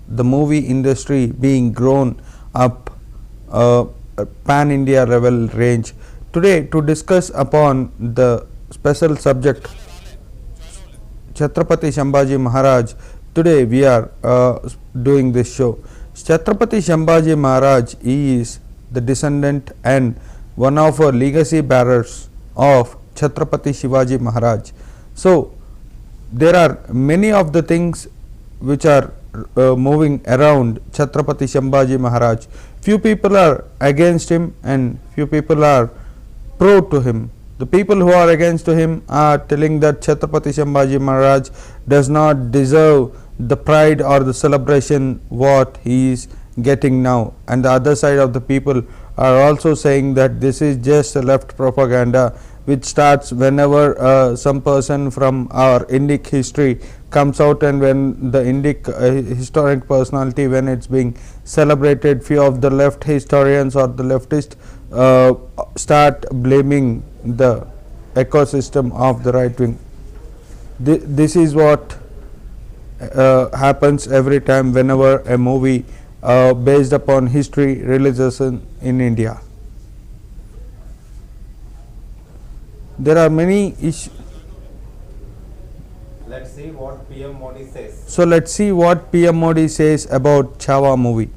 the movie industry being grown up pan-India level range. Today, to discuss upon the special subject Chhatrapati Sambhaji Maharaj, today we are doing this show. Chhatrapati Sambhaji Maharaj is the descendant and one of our legacy bearers of Chhatrapati Shivaji Maharaj. So there are many of the things which are moving around Chhatrapati Sambhaji Maharaj. Few people are against him and few people are pro to him. The people who are against to him are telling that Chhatrapati Sambhaji Maharaj does not deserve the pride or the celebration what he is getting now, and the other side of the people are also saying that this is just a left propaganda which starts whenever some person from our Indic history comes out, and when the Indic historic personality, when it's being celebrated, few of the left historians or the leftist start blaming the ecosystem of the right wing. This is what happens every time whenever a movie based upon history releases in India. There are many issues. Let's see what PM Modi says. So let's see what PM Modi says about Chhaava movie.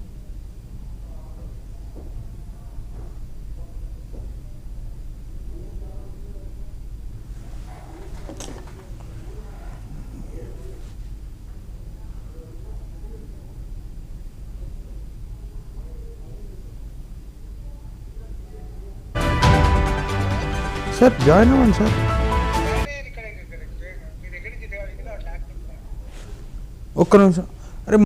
Sir, join on, sir. ఒక్క నిమిషం. అరే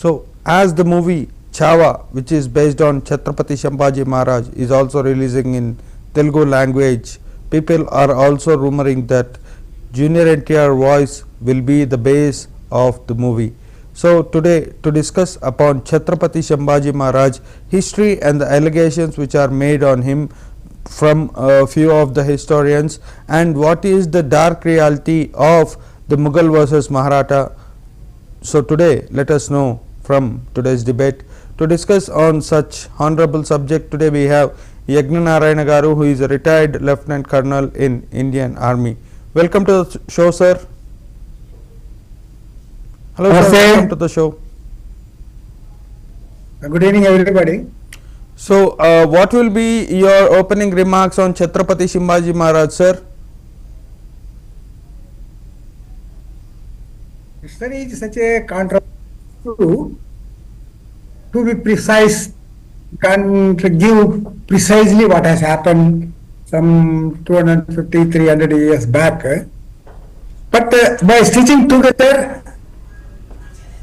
So as the movie Chhaava, which is based on Chhatrapati Sambhaji Maharaj, is also releasing in Telugu language, people are also rumoring that Junior NTR voice will be the base of the movie. So today, to discuss upon Chhatrapati Sambhaji Maharaj history and the allegations which are made on him, from a few of the historians, and what is the dark reality of the Mughal versus Maratha. So today let us know from today's debate. To discuss on such honorable subject, today we have Yagna Narayana Garu, who is a retired Lieutenant Colonel in Indian Army. Welcome to the show, sir. Hello, sir. Welcome to the show. Good evening, everybody. So, what will be your opening remarks on Chhatrapati Sambhaji Maharaj, sir? History is such a controversial to be precise, can't give precisely what has happened some 250, 300 years back. But by stitching together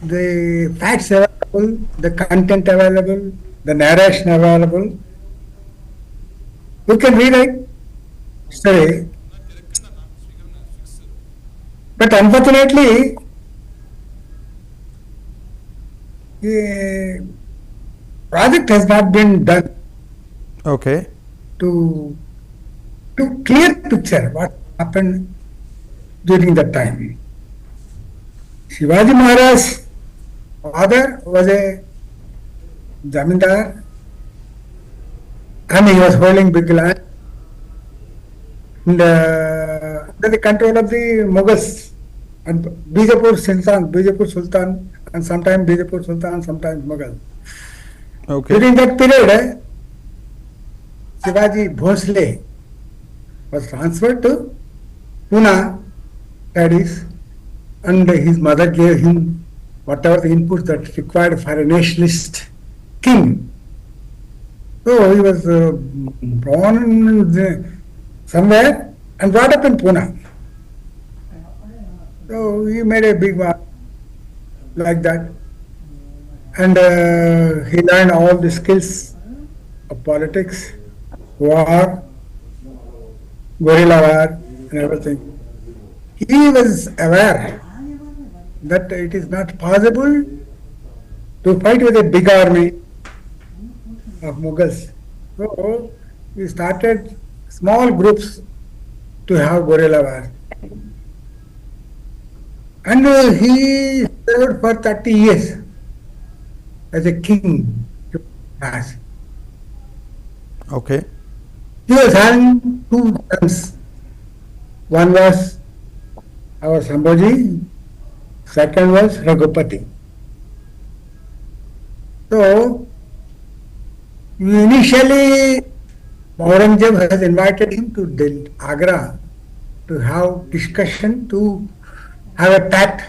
the facts available, the content available, the narration available, you can rewrite history. But unfortunately, the project has not been done Okay. to clear picture what happened during that time. Shivaji Maharaj's father was a zamindar and he was holding big land and under the control of the Mughals and Bijapur Sultan and sometimes Bijapur Sultan, sometimes Mughal. Okay. During that period, Shivaji Bhosle was transferred to Pune studies and his mother gave him whatever the input that required for a nationalist king. So he was born somewhere and brought up in Pune. So he made a big mark like that. And he learned all the skills of politics, war, guerrilla war, and everything. He was aware that it is not possible to fight with a big army of Mughals. So we started small groups to have guerrilla war. And he served for 30 years as a king. Okay. He was having two sons. One was our Sambhaji, second was Raghupati. So, initially, Aurangzeb has invited him to Agra to have discussion, to have a pact,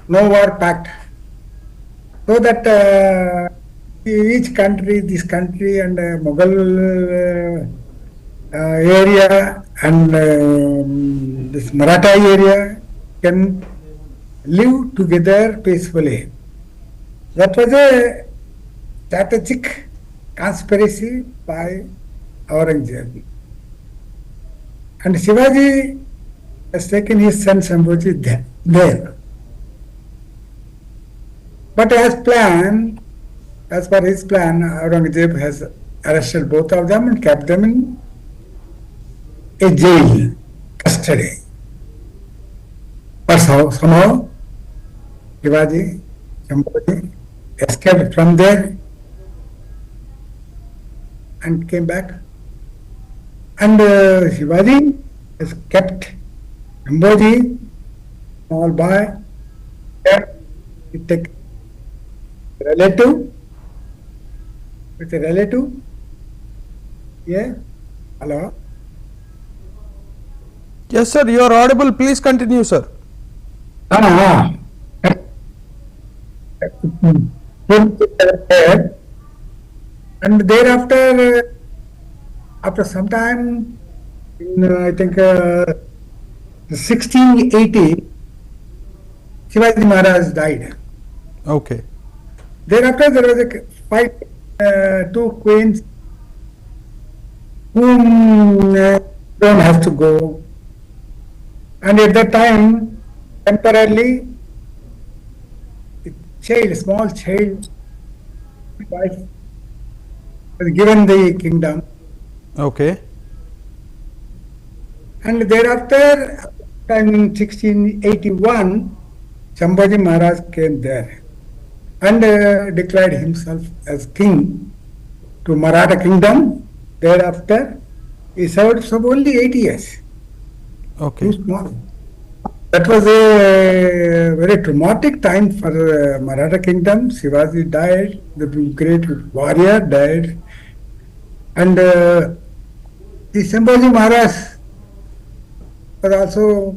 no war pact, so that each country, this country and Mughal area and this Maratha area can live together peacefully. That was a strategic conspiracy by Aurangzeb. And Shivaji has taken his son Sambhaji there. But as per his plan, Aurangzeb has arrested both of them and kept them in a jail, custody. But somehow, Shivaji, Sambhaji escaped from there and came back. And Shivaji has kept Sambhaji, small boy, he take relative, with a relative, yeah, hello? Yes, sir. You are audible. Please continue, sir. And thereafter, after some time, in I think 1680, Shivaji Maharaj died. Okay. Thereafter, there was a fight, two queens whom don't have to go. And at that time, temporarily, a small child, wife, was given the kingdom. Okay. And thereafter, in 1681, Sambhaji Maharaj came there and declared himself as king to Maratha kingdom. Thereafter, he served for only 8 years. Okay. Too small. That was a very traumatic time for Maratha kingdom. Shivaji died, the great warrior died, and the Sambhaji Maharaj was also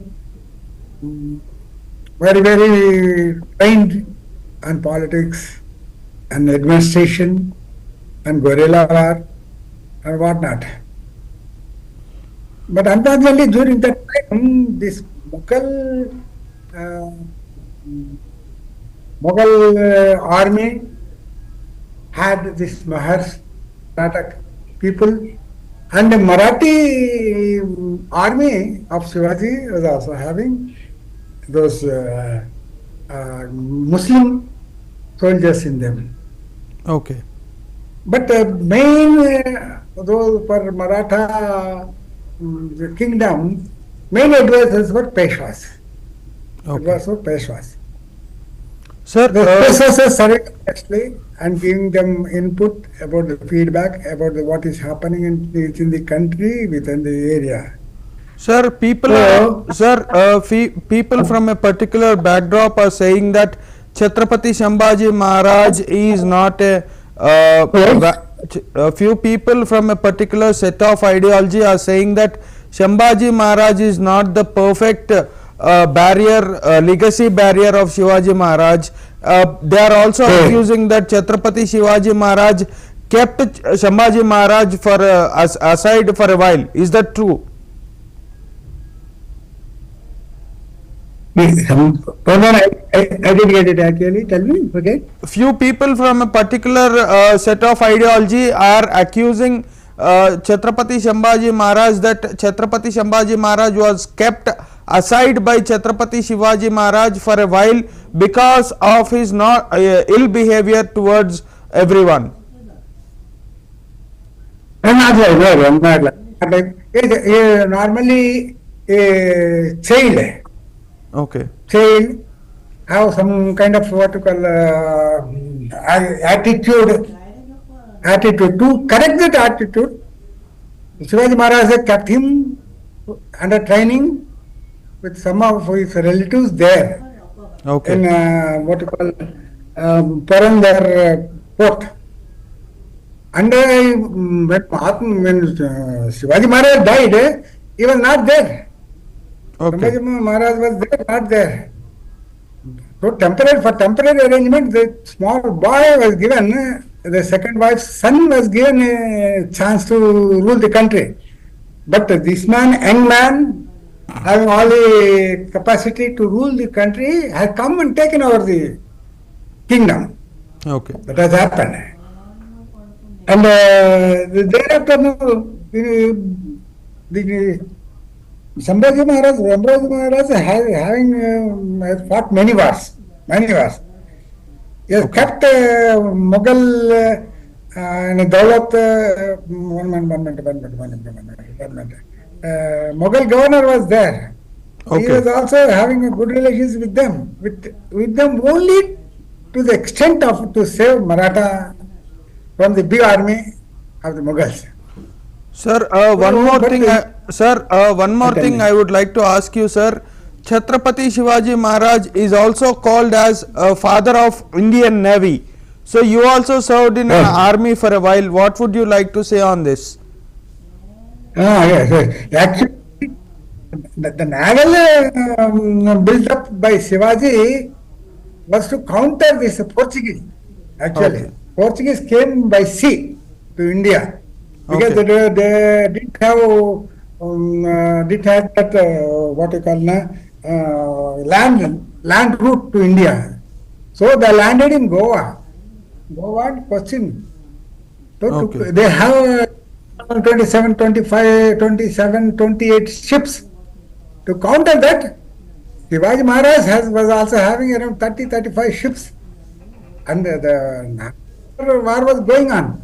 very trained on politics and administration and guerrilla war and whatnot. But unfortunately, during that time, this Mughal army had this Maratha people, and the Marathi army of Shivaji was also having those Muslim soldiers in them. Okay. But the main, those for Maratha the kingdom, main advisors were Peshwas. Okay. Advisors were Peshwas. Sir, The Peshwas are surrounding actually and giving them input about the feedback about what is happening in the country within the area. sir, people, people from a particular backdrop are saying that Chhatrapati Sambhaji Maharaj is not a few people from a particular set of ideology are saying that Sambhaji Maharaj is not the perfect legacy barrier of Shivaji Maharaj. They are also accusing that Chhatrapati Shivaji Maharaj kept Sambhaji Maharaj for aside for a while. Is that true? I didn't get it actually. Tell me, okay? Few people from a particular set of ideology are accusing Chhatrapati Sambhaji Maharaj that Chhatrapati Sambhaji Maharaj was kept aside by Chhatrapati Shivaji Maharaj for a while because of his ill behavior towards everyone. Normally a child. Okay. Child have some kind of what you call attitude to correct that attitude. Shivaji Maharaj kept him under training with some of his relatives there. Okay. In what you call Purandar port. And when Shivaji Maharaj died, he was not there. Okay. Sambhaji Maharaj was there, not there. So for temporary arrangement, the small boy was given, the second wife's son was given a chance to rule the country. But this man, young man, having all the capacity to rule the country, has come and taken over the kingdom. Okay. That has happened. And thereafter, the Sambhaji Maharaj has fought many wars. He has kept Mughal Daulat, one minute. Mughal governor was there. Okay. He was also having a good relations with them. With them only to the extent of to save Maratha from the big army of the Mughals. Sir, one more thing. One more thing I would like to ask you, sir. Chhatrapati Shivaji Maharaj is also called as a father of Indian Navy. So you also served in an army for a while. What would you like to say on this? Yes. Actually, the naval built up by Shivaji was to counter this Portuguese. Actually, Okay. Portuguese came by sea to India because Okay. they didn't have that what you call land route to India. So they landed in Goa and Cochin. So Okay. they have 27, 25, 27, 28 ships. To counter that, Shivaji Maharaj was also having around 30, 35 ships. And the war was going on.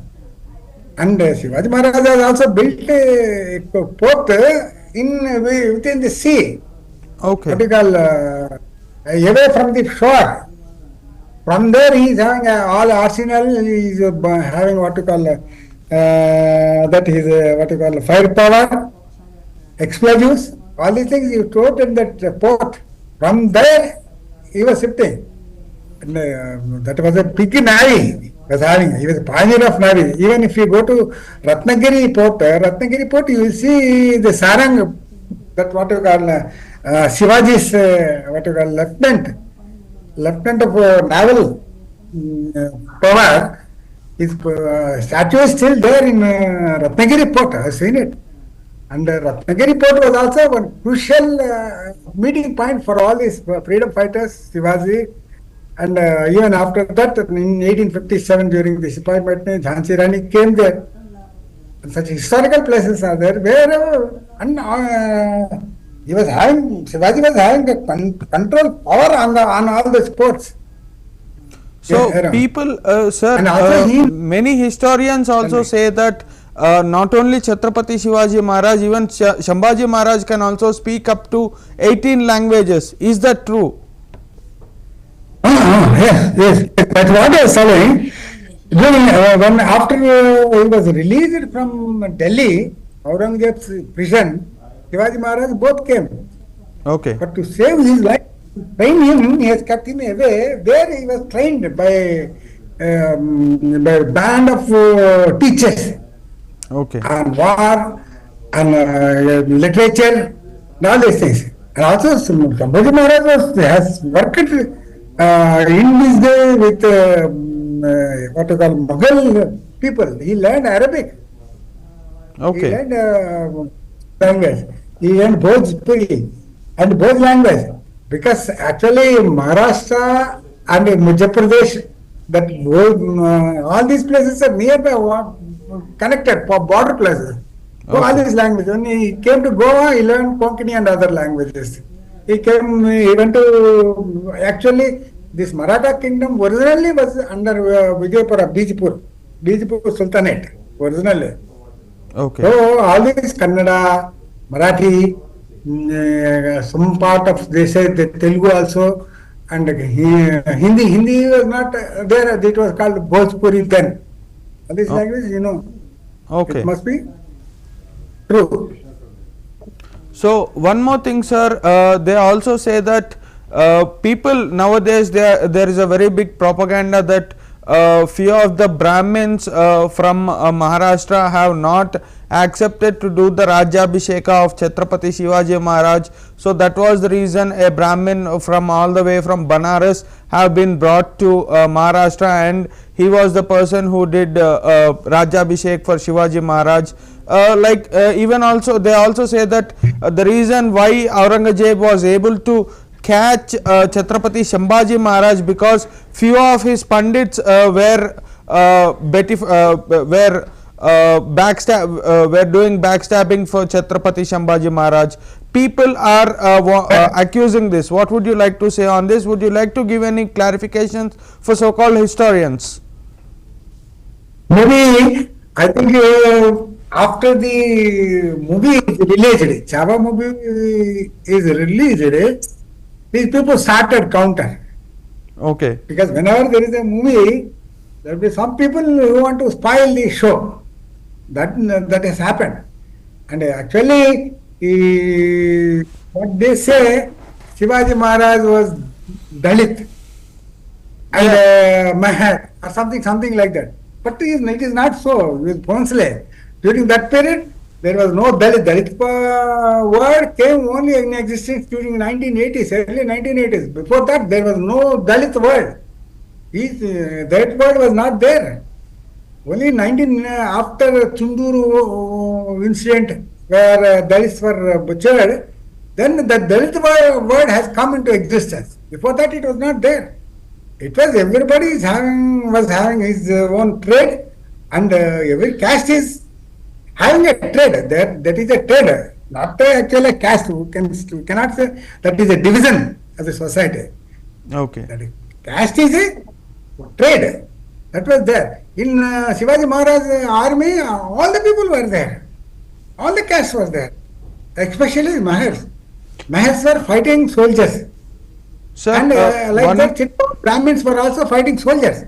And Shivaji Maharaj has also built a port within the sea. Okay. What do you call, away from the shore. From there, he is having all arsenal. He is having what you call that is what you call firepower, explosives. All these things he stored in that port. From there, he was shifting. And, that was a big navy. He was having. He was a pioneer of navy. Even if you go to Ratnagiri port, you will see the sarang. That what you call Shivaji's what you call lieutenant of naval power. His statue is still there in Ratnagiri port. I have seen it. And Ratnagiri port was also one crucial meeting point for all these freedom fighters, Shivaji. And even after that, in 1857, during the Sipai Matne, Jhansi Rani came there. And such historical places are there where and Shivaji was having a control power on all the sports. So Yeah, people, sir, And also many historians also say that not only Chhatrapati Shivaji Maharaj, even Sambhaji Maharaj can also speak up to 18 languages. Is that true? Yes. That's what I was saying. When after he was released from Delhi, Aurangzeb's prison, Shivaji Maharaj both came. Okay. But to save his life, to train him, he has kept him away where he was trained by a band of teachers Okay. on war and literature and all these things. And also Sambhaji Maharaj has worked in this day with what you call Mughal people. He learned Arabic. Okay. He learned language. He learned Bhojpuri and both language. Because actually Maharashtra and Madhya Pradesh, that all these places are nearby, connected for border places. So all Okay. these languages. When he came to Goa, he learned Konkani and other languages. He went to, actually, this Maratha kingdom originally was under Vijaypura, Bijpur Sultanate, originally. Okay. So all these Kannada, Marathi, some part of, they say the Telugu also, and Hindi was not there, it was called Bhojpuri then. All these languages, Okay. it must be true. So one more thing, sir, they also say that people nowadays, there is a very big propaganda that few of the Brahmins from Maharashtra have not accepted to do the Rajyabhisheka of Chhatrapati Shivaji Maharaj. So that was the reason a Brahmin from all the way from Banaras have been brought to Maharashtra, and he was the person who did Rajyabhishek for Shivaji Maharaj. Even also they also say that the reason why Aurangzeb was able to catch Chhatrapati Sambhaji Maharaj because few of his pandits were doing backstabbing for Chhatrapati Sambhaji Maharaj. People are accusing this. What would you like to say on this? Would you like to give any clarifications for so-called historians? Maybe, I think after the movie is released, Chhaava movie is released, these people started counter. Okay. Because whenever there is a movie, there will be some people who want to spoil the show. That has happened. And actually, what they say, Shivaji Maharaj was Dalit and Mahar or something like that. But it is not so with Bhonsle. During that period, there was no Dalit. Dalit word came only in existence during 1980s, early 1980s. Before that, there was no Dalit word. That word was not there. Only after Chunduru incident where Dalits were butchered, then the Dalit word has come into existence. Before that, it was not there. It was everybody was having his own trade, and every caste is having a trade. That is a trade, not actually a caste. We cannot say that is a division of the society. Okay. That is, caste is a trade. That was there. In Shivaji Maharaj army, all the people were there. All the castes were there. Especially Mahars. Mahars were fighting soldiers. Sir, And like one, that, Brahmins were also fighting soldiers.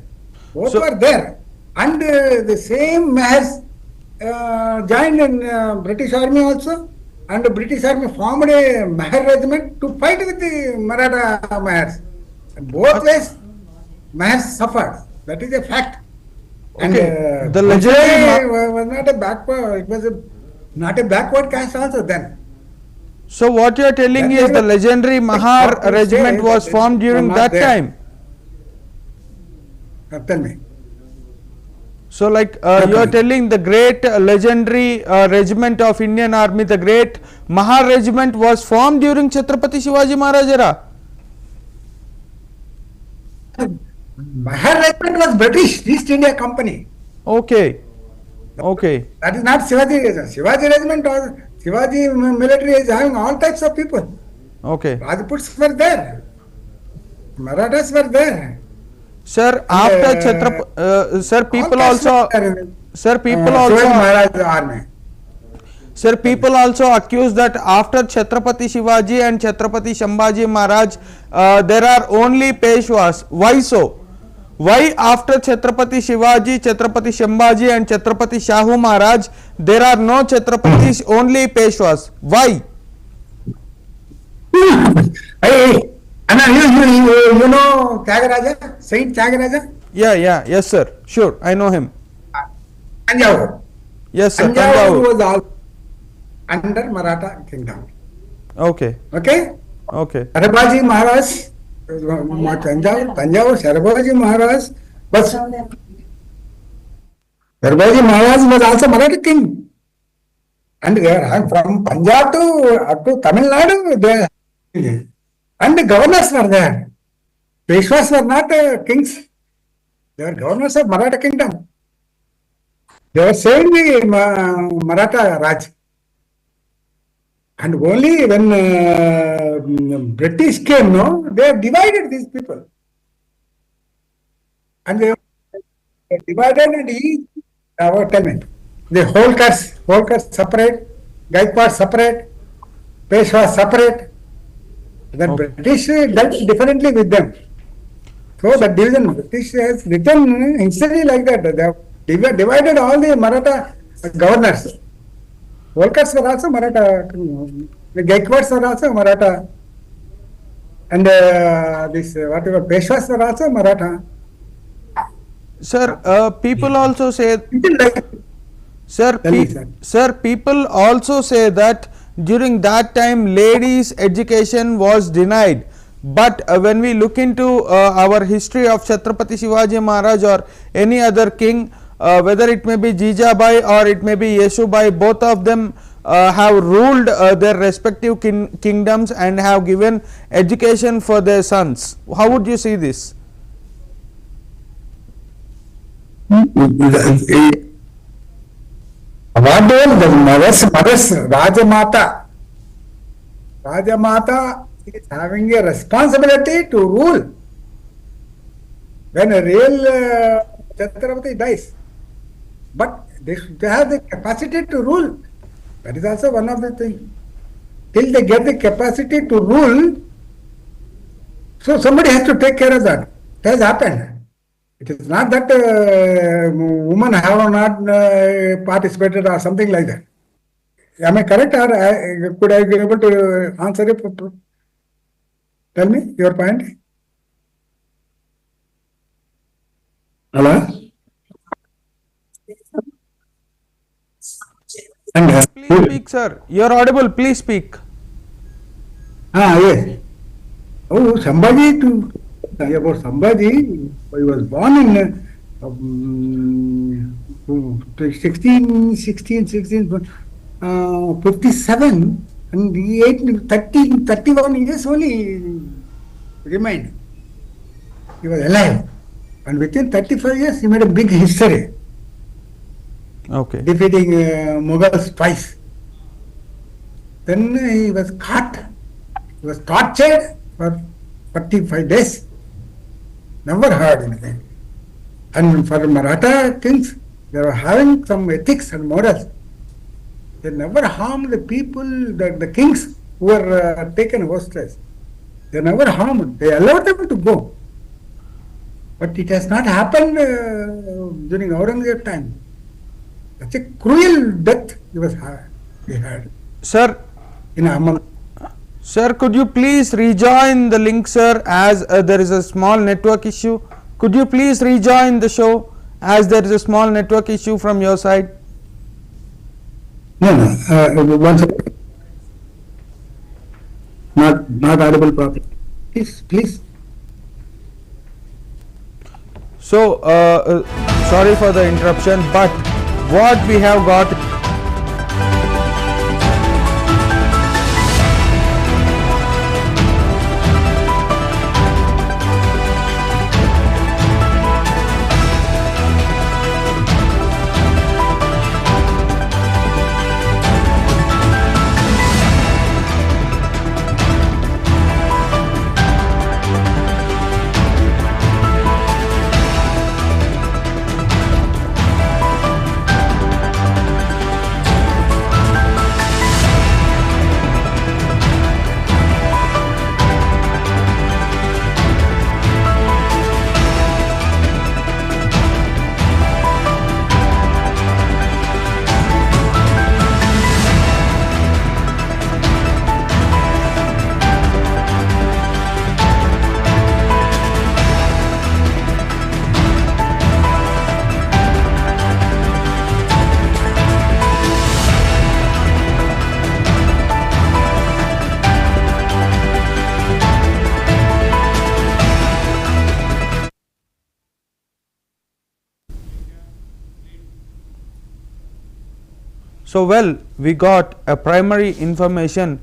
Both So- were there. And the same Mahars joined in British army also. And the British army formed a Mahar regiment to fight with the Maratha Mahars. Both ways, Mahars suffered. That is a fact. And Okay, the legendary was not a backward. It was not a backward caste also then. so what you are telling That is is the the- legendary Mahar what you regiment say was that formed it is during not that there. time. Tell me. So like you are telling the great legendary regiment of Indian army, the great Mahar regiment was formed during Chhatrapati Shivaji Maharaj era. Mahar regiment was British East India Company. Okay, okay, That is not Shivaji regiment. Shivaji regiment was Shivaji military is having all types of people. okay. Rajputs were there. Marathas were there. Sir, after sir, people also, sir, people also, Shivaji Maharaj army. sir, people also accuse that after Chhatrapati Shivaji and Chhatrapati Sambhaji Maharaj, there are only Peshwas. Why so? Why after Chhatrapati Shivaji, Chhatrapati Sambhaji and Chhatrapati Shahu Maharaj, there are no Chhatrapatis, only Peshwas? Why? Hey, Anna, you know Tyagaraja, Saint Tyagaraja? Yeah, yes, sir. Sure, I know him. Tanjavur. Yes, sir. Tanjavur Tanjavur. was all under Maratha kingdom. Okay, Okay? okay. Sambhaji Maharaj, Tanjavur, Sambhaji Maharaj was Sambhaji Maharaj was also Maratha king. And they are from Punjab to up to Tamil Nadu, they and the governors were there. Peshwas were not kings. They were governors of Maratha kingdom. They were saying the Maratha Raj. And only when British came, no, they have divided these people. And they divided and each, tell me, the whole caste separate, Gaikwad separate, Peshwa separate. Then Okay. British dealt differently with them. So the division, British has written instantly like that. They have divided all the Maratha governors. Holkars were also Maratha, the Gaikwads were also Maratha, and this whatever Peshwas were also Maratha. Sir, people also say, sir, Tell me, sir. sir, people also say that during that time ladies education was denied. But when we look into our history of Chhatrapati Shivaji Maharaj or any other king, whether it may be Jijabai or it may be Yeshubai, both of them have ruled their respective kingdoms and have given education for their sons. How would you see this? What the mothers, Rajamata. Rajamata is having a responsibility to rule. When a real Chhatrapati dies, but they have the capacity to rule. That is also one of the things. Till they get the capacity to rule, so somebody has to take care of that. That has happened. It is not that women have not participated or something like that. Am I correct or could I be able to answer it? Tell me your point. Hello? Please speak, sir. You are audible. Please speak. Yes. Oh, Sambhaji, about Sambhaji, he was born in 57 and he 31 years only remained. He was alive. And within 35 years, he made a big history, Okay. defeating Mughals twice. Then he was caught. He was tortured for 45 days. Never heard anything. And for Maratha kings, they were having some ethics and morals. They never harmed the people, the kings who were taken hostage. They never harmed. They allowed them to go. But it has not happened during Aurangzeb time. Such a cruel death he had Sir, in Ahmad. sir, could you please rejoin the link, sir, as there is a small network issue? Could you please rejoin the show as there is a small network issue from your side? No, one second. Not audible properly. Please. So, sorry for the interruption, but what we have got. So, well, we got a primary information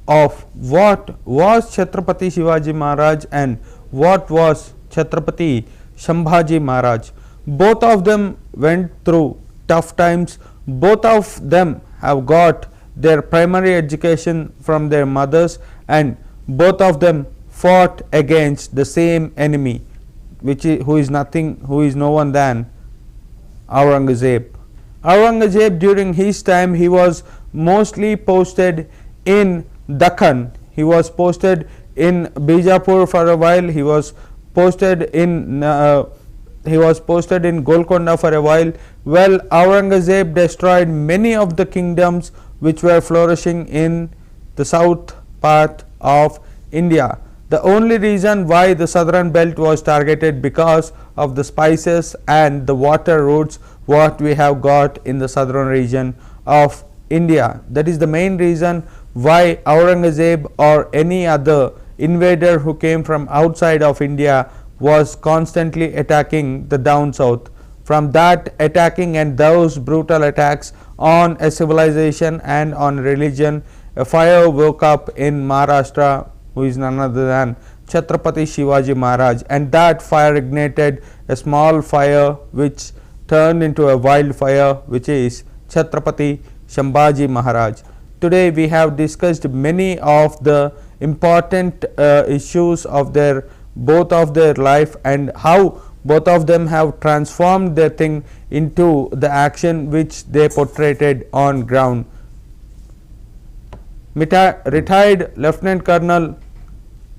of what was Chhatrapati Shivaji Maharaj and what was Chhatrapati Sambhaji Maharaj. Both of them went through tough times. Both of them have got their primary education from their mothers, and both of them fought against the same enemy, who is no one than Aurangzeb. Aurangzeb, during his time, he was mostly posted in Deccan. He was posted in Bijapur for a while. He was posted in Golconda for a while. Well, Aurangzeb destroyed many of the kingdoms which were flourishing in the south part of India. The only reason why the southern belt was targeted because of the spices and the water routes what we have got in the southern region of India. That is the main reason why Aurangzeb or any other invader who came from outside of India was constantly attacking the down south. From that attacking and those brutal attacks on a civilization and on religion, a fire woke up in Maharashtra, who is none other than Chhatrapati Shivaji Maharaj, and that fire ignited a small fire which turned into a wildfire, which is Chhatrapati Sambhaji Maharaj. Today we have discussed many of the important issues of both of their life and how both of them have transformed their thing into the action which they portrayed on ground. Retired Lieutenant Colonel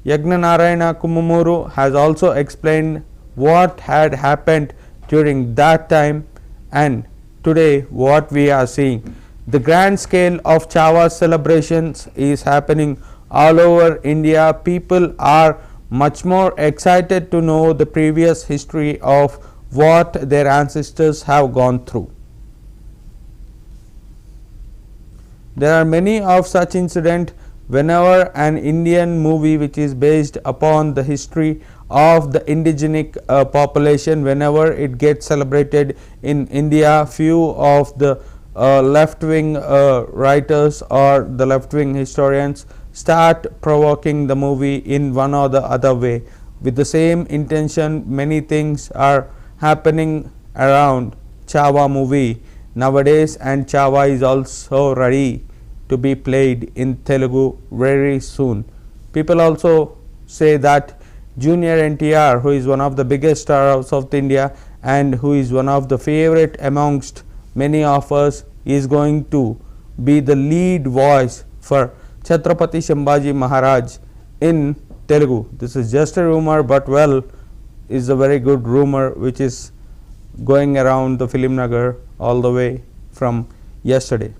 Yagnanarayana Kumumuru has also explained what had happened during that time and today what we are seeing. The grand scale of Chhaava celebrations is happening all over India. People are much more excited to know the previous history of what their ancestors have gone through. There are many of such incidents whenever an Indian movie which is based upon the history of the indigenous population, whenever it gets celebrated in India, few of the left-wing writers or the left-wing historians start provoking the movie in one or the other way. With the same intention, many things are happening around Chhaava movie nowadays, and Chhaava is also ready to be played in Telugu very soon. People also say that Junior NTR, who is one of the biggest stars of South India, and who is one of the favorite amongst many of us, is going to be the lead voice for Chhatrapati Sambhaji Maharaj in Telugu. This is just a rumor, but well, is a very good rumor which is going around the Film Nagar all the way from yesterday.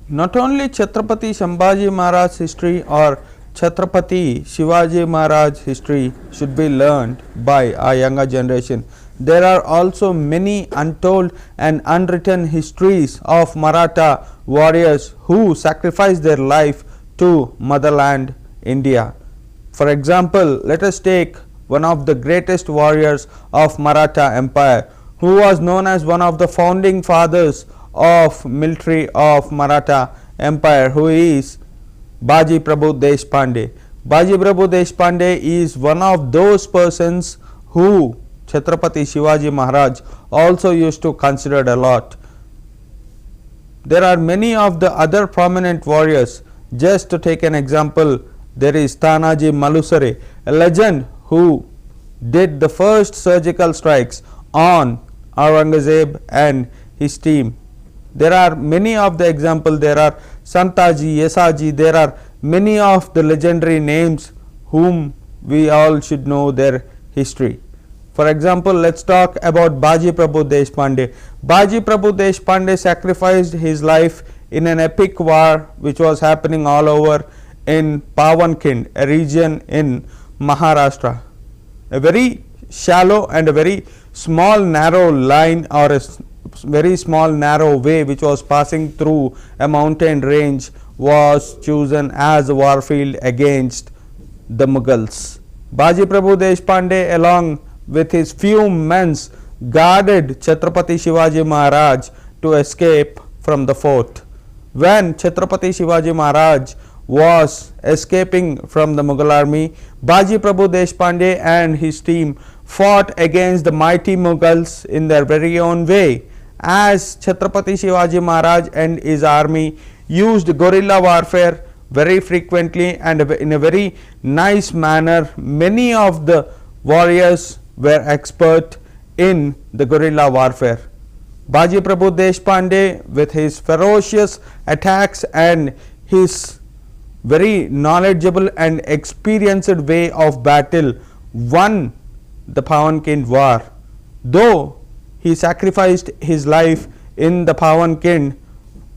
Not only Chhatrapati Sambhaji Maharaj history or Chhatrapati Shivaji Maharaj history should be learned by our younger generation. There are also many untold and unwritten histories of Maratha warriors who sacrificed their life to motherland India. For example, let us take one of the greatest warriors of Maratha Empire, who was known as one of the founding fathers of military of Maratha Empire, who is Baji Prabhu Deshpande. Baji Prabhu Deshpande is one of those persons who Chhatrapati Shivaji Maharaj also used to consider a lot. There are many of the other prominent warriors. Just to take an example, there is Tanaji Malusare, a legend who did the first surgical strikes on Aurangzeb and his team. There are many of the examples. There are Santaji, Yesaji. There are many of the legendary names whom we all should know their history. For example, let's talk about Baji Prabhu Deshpande. Baji Prabhu Deshpande sacrificed his life in an epic war which was happening all over in Pawankind, a region in Maharashtra. A very shallow and a very small narrow line, or a very small narrow way which was passing through a mountain range, was chosen as a war field against the Mughals. Baji Prabhu Deshpande, along with his few men, guarded Chhatrapati Shivaji Maharaj to escape from the fort. When Chhatrapati Shivaji Maharaj was escaping from the Mughal army, Baji Prabhu Deshpande and his team fought against the mighty Mughals in their very own way. As Chhatrapati Shivaji Maharaj and his army used guerrilla warfare very frequently and in a very nice manner, many of the warriors were expert in the guerrilla warfare. Baji Prabhu Deshpande, with his ferocious attacks and his very knowledgeable and experienced way of battle, won the Pawankind war. Though he sacrificed his life in the Pawankind,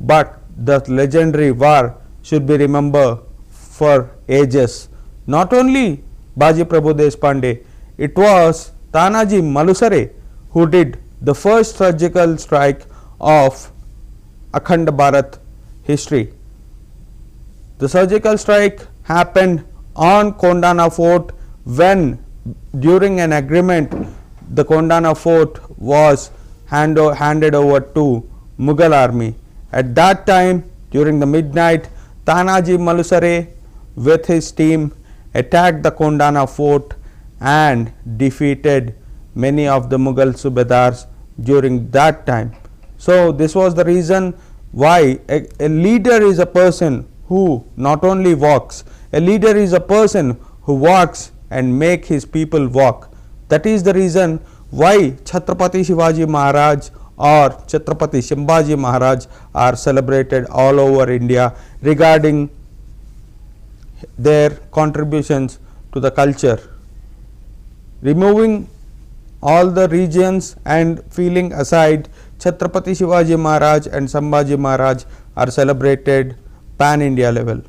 but the legendary war should be remembered for ages. Not only Baji Prabhu Deshpande, it was Tanaji Malusare who did the first surgical strike of Akhand Bharat history. The surgical strike happened on Kondana Fort when, during an agreement, the Kondana Fort was handed over to Mughal army. At that time, during the midnight, Tanaji Malusare with his team attacked the Kondana Fort and defeated many of the Mughal Subedars during that time. So this was the reason why a leader is a person who not only walks, a leader is a person who walks and make his people walk. That is the reason why Chhatrapati Shivaji Maharaj or Chhatrapati Sambhaji Maharaj are celebrated all over India regarding their contributions to the culture. Removing all the regions and feeling aside, Chhatrapati Shivaji Maharaj and Sambhaji Maharaj are celebrated pan India level.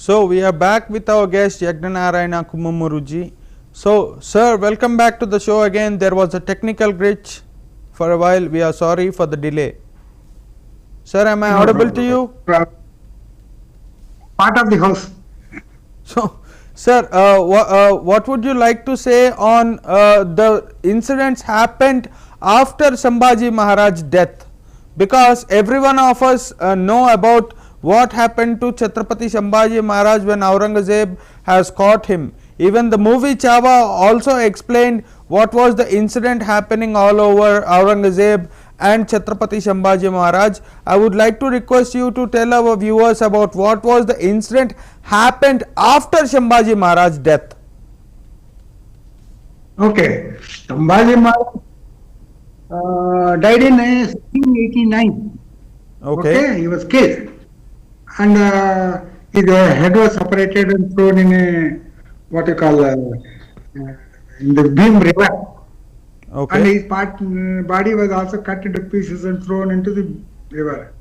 So we are back with our guest Yagnanarayana Kumamaruji. So sir, welcome back to the show again. There was a technical glitch for a while. We are sorry for the delay. Sir, am I No audible to problem. you? Part of the house. So, sir, what would you like to say on the incidents happened after Sambhaji Maharaj's death? Because every one of us know about what happened to Chhatrapati Sambhaji Maharaj when Aurangzeb has caught him. Even the movie Chhaava also explained what was the incident happening all over Aurangzeb and Chhatrapati Sambhaji Maharaj. I would like to request you to tell our viewers about what was the incident happened after Sambhaji Maharaj's death. Okay. Sambhaji Maharaj died in 1689. Okay. He was killed. And his head was separated and thrown in a, what you call, in the Bhim river. And Okay. his body was also cut into pieces and thrown into the river.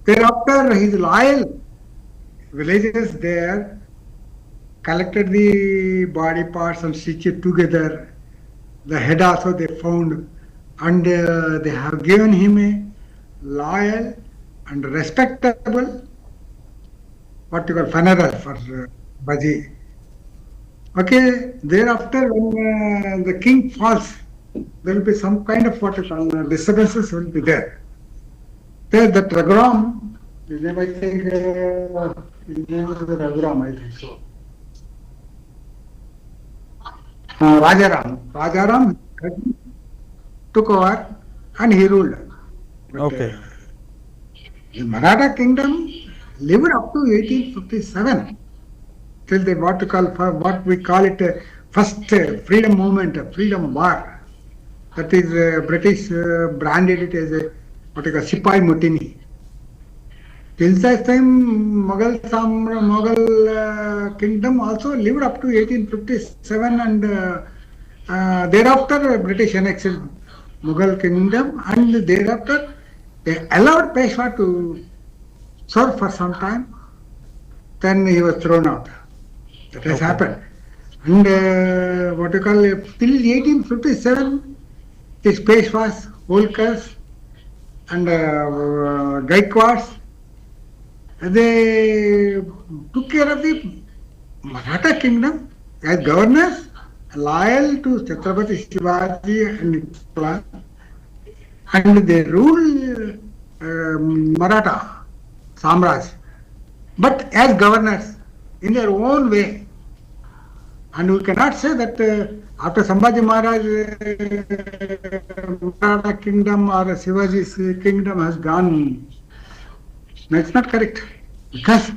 Thereafter, his loyal villagers there collected the body parts and stitched it together. The head also they found, and they have given him a loyal and respectable, what you call, funeral for Baji. Okay, thereafter when the king falls, there will be some kind of what you call disturbances will be there. There, that Raghuram, his name I think, his name is Raghuram, I think so. Rajaram took over and he ruled. But, Okay. the Maratha kingdom lived up to 1857 till they what we call it first freedom movement, freedom war. That is British branded it as a what you call Sipai Mutini. Till that time, Mughal kingdom also lived up to 1857, and thereafter British annexed Mughal kingdom, and thereafter they allowed Peshwa to serve for some time. Then he was thrown out. That has happened. And what you call till 1857, these Peshwas, Holkars, and Gaikwads, they took care of the Maratha kingdom as governors, loyal to Chhatrapati Shivaji and his clan, and they ruled Maratha Samraj, but as governors in their own way. And we cannot say that after Sambhaji Maharaj, Maratha kingdom or Shivaji's kingdom has gone. No, it's not correct. Because,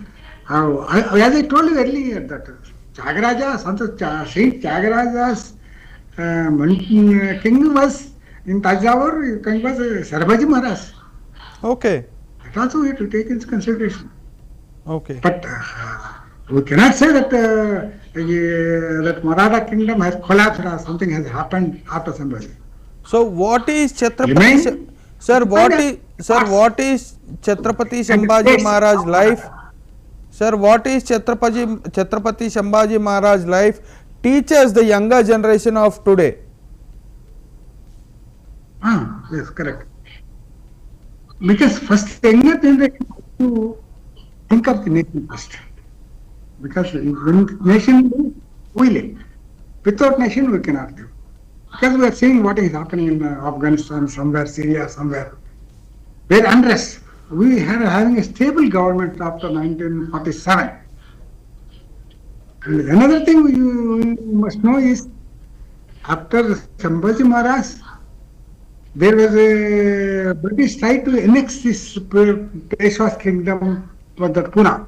as I told you earlier, that Tyagaraja, Saint Tyagaraja's king was in Tanjavur, king was Sambhaji Maharaj. Okay. That also we have to take into consideration. Okay. But we cannot say that that Maratha kingdom has collapsed or something has happened after Sambhaji. So what is Chhatrapati? Remain- Sir, what is Chhatrapati Sambhaji Maharaj life? Sir, what is Chhatrapati Sambhaji Maharaj life teaches the younger generation of today? Yes, correct. Because first younger generation has to think of the nation first. Because when nation we live. Without nation we cannot live. Because we are seeing what is happening in Afghanistan, somewhere, Syria, somewhere. Where unrest. We are having a stable government after 1947. And another thing we must know is, after Sambhaji Maharaj, there was a British try to annex this Peshwa's kingdom for that Pune.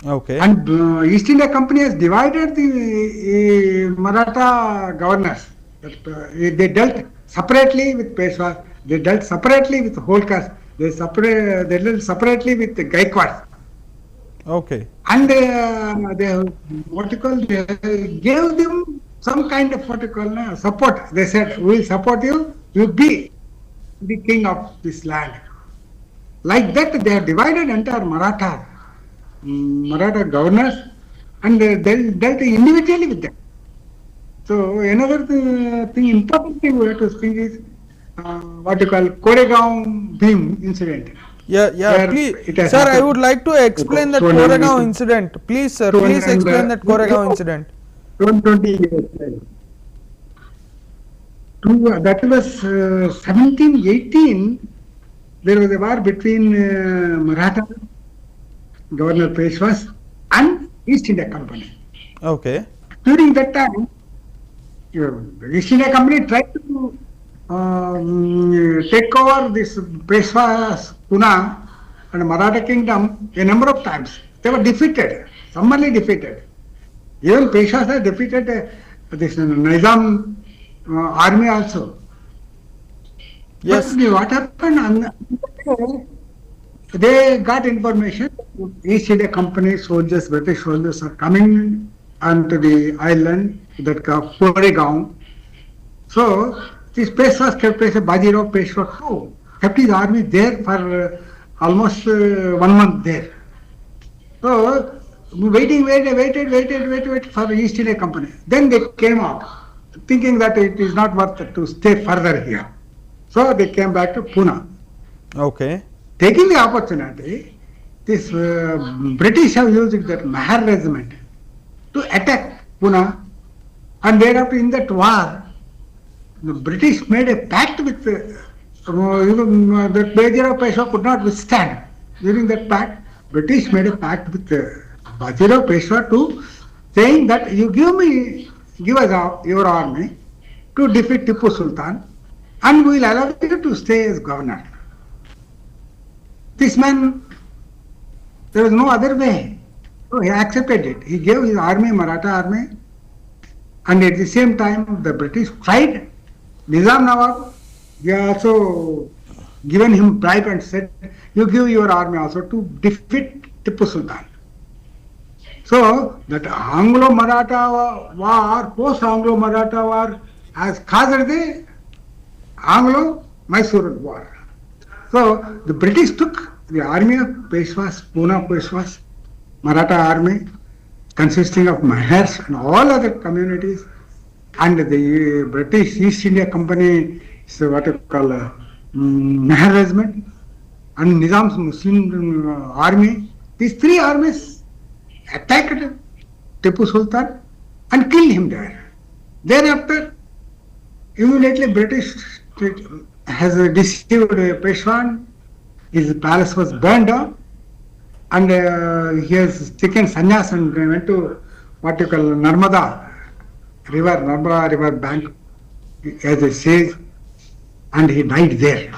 Okay. And East India Company has divided the Maratha governors. They dealt separately with Peshwas, they dealt separately with Holkars, they dealt separately with the Gaikwads. Okay. And they gave them some kind of support. They said, we will support you, you be the king of this land. Like that, they have divided entire Maratha governors, and they dealt individually with them. So another important thing we have to think is, what you call Koregaon beam incident. Yeah, Where please, it has sir. I happened. would like to explain that So, Koregaon incident. Please, sir. so, Please and, explain that Koregaon incident. 20 years. That was 1718. There was a war between Maratha Governor Peshwas and East India Company. Okay. During that time, the East India Company tried to take over this Peshwas, Pune and Maratha Kingdom a number of times. They were defeated, summarily defeated. Even Peshwas had defeated this Nizam army also. Yes. But what happened? They got information. East India Company soldiers, British soldiers, are coming onto the island that called Koregaon. So this place was kept as a Bajirao Peshwa too. Kept his army there for almost 1 month there. So waited for the East India Company. Then they came out, thinking that it is not worth it to stay further here. So they came back to Pune. Okay. Taking the opportunity, this British have used that Mahar regiment to attack Pune, and thereafter in that war, the British made a pact with that Bajirao Peshwa could not withstand. During that pact, British made a pact with Bajirao Peshwa to saying that you give us your army to defeat Tipu Sultan, and we will allow you to stay as governor. This man, there was no other way. So he accepted it. He gave his army, Maratha army, and at the same time the British tried. Nizam Nawab, they also given him bribe and said, you give your army also to defeat Tipu Sultan. So that Anglo-Maratha war, post-Anglo-Maratha war has caused the Anglo-Mysore war. So the British took the army of Peshwas, Pune Peshwas, Maratha army, consisting of Mahars and all other communities, and the British East India Company is what you call Mahar regiment, and Nizam's Muslim army. These three armies attacked Tipu Sultan and killed him there. Thereafter, immediately British has deceived Peshwan. His palace was burned down, and he has taken sannyas and went to what you call Narmada River bank as a sage, and he died there.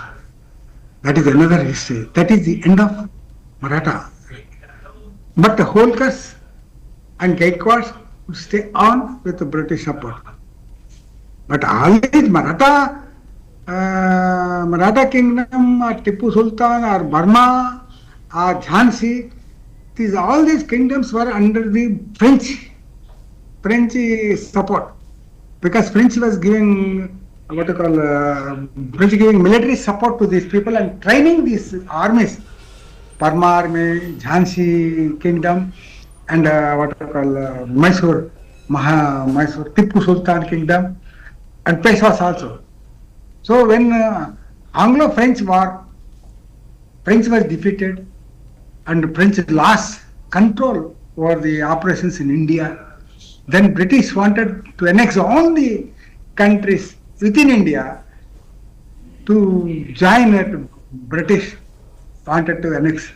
That is another history. That is the end of Maratha. But the Holkars and Gaikwads would stay on with the British support. But all these Maratha kingdom, or Tipu Sultan, or Burma, or Jhansi, all these kingdoms were under the French support, because French was giving French giving military support to these people and training these armies, Burma army, Jhansi kingdom, and Mysore, Tipu Sultan kingdom, and Peshwas also. So when Anglo-French war, French was defeated, and French lost control over the operations in India. Then British wanted to annex all the countries within India to join it. British wanted to annex.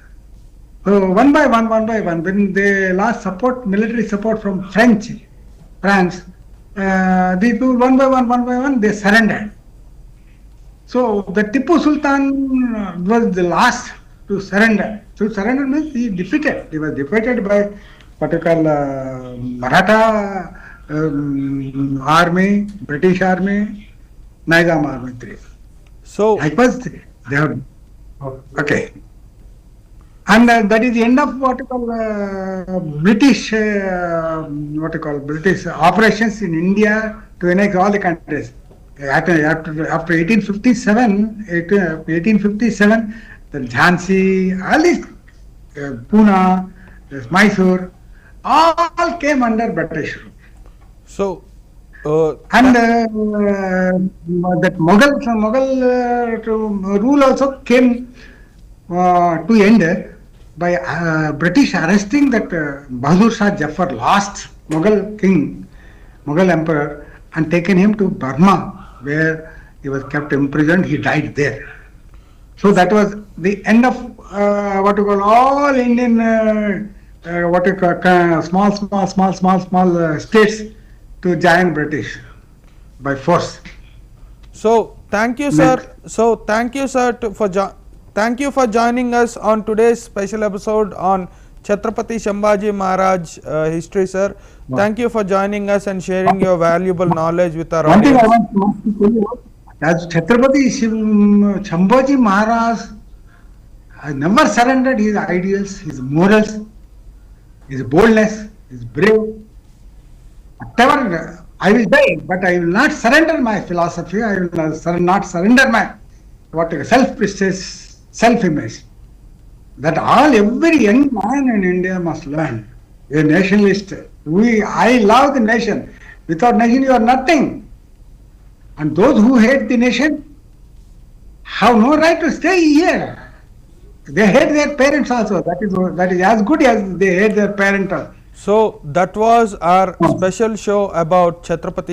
So one by one, when they lost support, military support from France, these two one by one, they surrendered. So the Tipu Sultan was the last to surrender. So surrender means he defeated. He was defeated by what you call Maratha army, British army, Nizam army, three. So Likewise, they have okay. And that is the end of what you call British British operations in India to annex all the countries. After 1857, the Jhansi, all these Pune, Mysore, all came under British rule. So And that Mughal rule also came to end by British arresting that Bahadur Shah Jafar, last Mughal king, Mughal emperor, and taken him to Burma, where he was kept imprisoned. He died there. So that was the end of what you call all Indian what you call small states to join British by force. So thank you, sir. So thank you, sir, thank you for joining us on today's special episode on Chhatrapati Sambhaji Maharaj history, sir. Wow. Thank you for joining us and sharing your valuable knowledge with our One thing I audience. want to tell you, as Sambhaji Maharaj has never surrendered his ideals, his morals, his boldness, his brave. Whatever, I will die, but I will not surrender my philosophy. I will not surrender my self-prestige, self-image. That every young man in India must learn. A nationalist. I love the nation. Without nation, you are nothing. And those who hate the nation have no right to stay here. They hate their parents also. That is as good as they hate their parent. So that was our special show about Chhatrapati